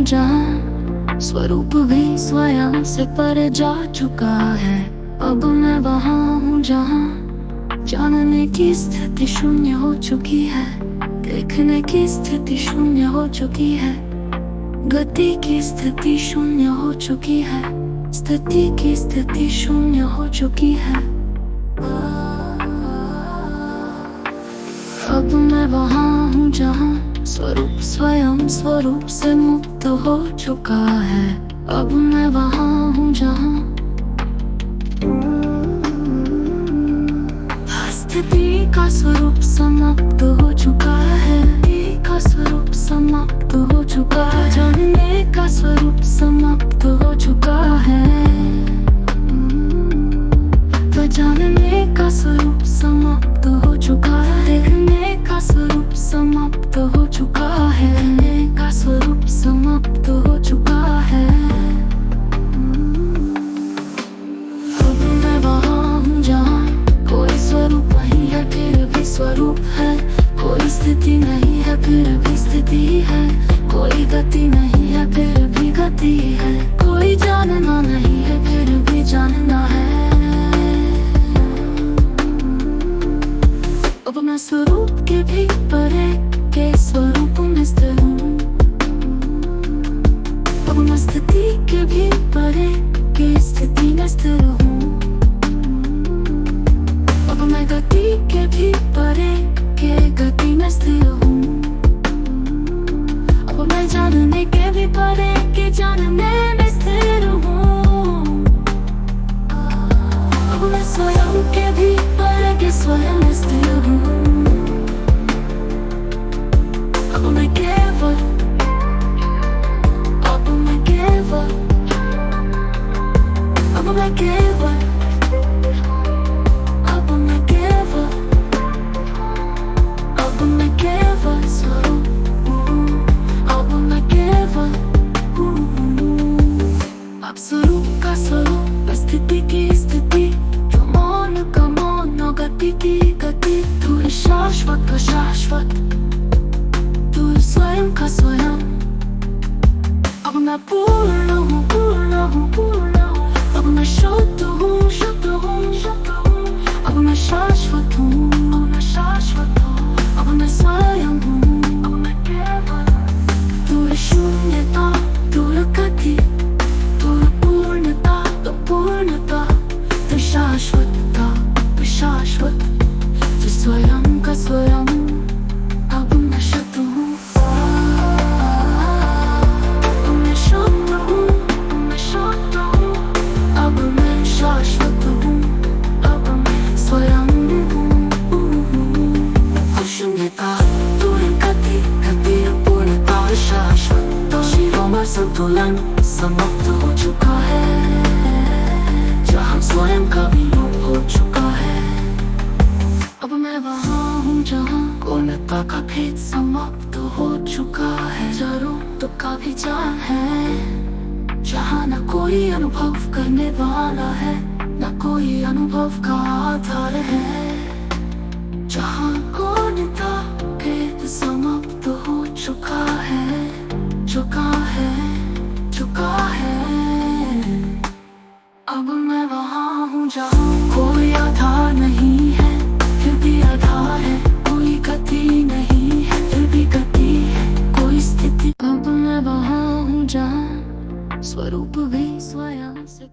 हूँ जहाँ स्वरूप भी स्वयं से पर जा चुका है। अब मैं वहाँ हूँ जहाँ जानने की स्थिति शून्य हो चुकी है, देखने की स्थिति शून्य हो चुकी है, गति की स्थिति शून्य हो चुकी है, स्थिति की स्थिति शून्य हो चुकी है। अब मैं वहाँ हूँ जहाँ स्वरूप स्वयं स्वरूप से मुक्त हो चुका है। अब मैं वहाँ हूँ जहाँ स्थिति का स्वरूप समाप्त हो चुका है, का स्वरूप समाप्त हो चुका है, जानने का स्वरूप समाप्त हो चुका है, तो जानने का स्वरूप समाप्त हो चुका है, देखने का स्वरूप समाप्त हो चुका है, देखने का स्वरूप समाप्त हो चुका है। अब मैं वहाँ हूँ जहाँ कोई स्वरूप नहीं है फिर भी स्वरूप है, कोई स्थिति नहीं है फिर भी स्थिति है, कोई गति नहीं है फिर भी गति है, कोई जानना नहीं है फिर भी जानना है। अब मैं स्वरूप के भी परे के स्वरूप में स्थिर हूँ, अब मैं स्थिति के भी परे के स्थिति में स्थिर हूँ, अब मैं गति के भी परे के गति में स्थिर हूँ, अब मैं जानने के भी परे के जानने में स्थिर हूँ, अब मैं स्वयं के भी परे के स्वयं में स्थिर हूँ, अब मैं केवल, अब मैं केवल, अब मैं केवल, अब मैं केवल, अब मैं केवल स्वरूप हूँ, अब मैं केवल हूँ। अब स्वरूप का स्वरूप, स्थिति की स्थिति, जो मौन का मौन, गति की गति, तू है शाश्वत का शाश्वत, तू है स्वयं का स्वयं। अब मैं पूर्ण हूँ पूर्ण हूँ पूर्ण हूँ, अब मैं शुद्ध हूँ शुद्ध हूँ शुद्ध हूँ, अब मैं शाश्वत हूँ, अब मैं शाश्वत हूँ, अब मैं स्वयं हूँ, अब मैं केवल। तू है शून्यता, तू है गति, तू है पूर्णता, तो पूर्णता, तू शाश्वतता, तू शाश्वत, तू स्वयं का स्वयं। अब मैं शुद्ध हूँ, अब मैं शुद्ध हूँ, अब मैं शुद्ध हूँ, अब मैं शाश्वत हूँ, अब मैं स्वयं हूँ। तू शून्यता, तू है गति, गति है पूर्णता, शाश्वत, तो शिरों में संतुलन समाप्त हो चुका है, जहाँ स्वयं का भी लोप हो चुका है। अब मैं वहाँ हूँ जहाँ पूर्णता का भेद समाप्त हो चुका है, जरूरत का भी जान है, जहाँ न कोई अनुभव करने वाला है, न कोई अनुभव का आधार है, जहाँ पूर्णता भेद समाप्त हो चुका है, चुका है, चुका है। अब मैं वहाँ हूँ जहाँ कोई आधार नहीं है फिर भी आधार है, कोई गति नहीं है फिर भी गति है, कोई स्थिति। अब मैं वहाँ हूँ जहाँ स्वरूप भी स्वयं से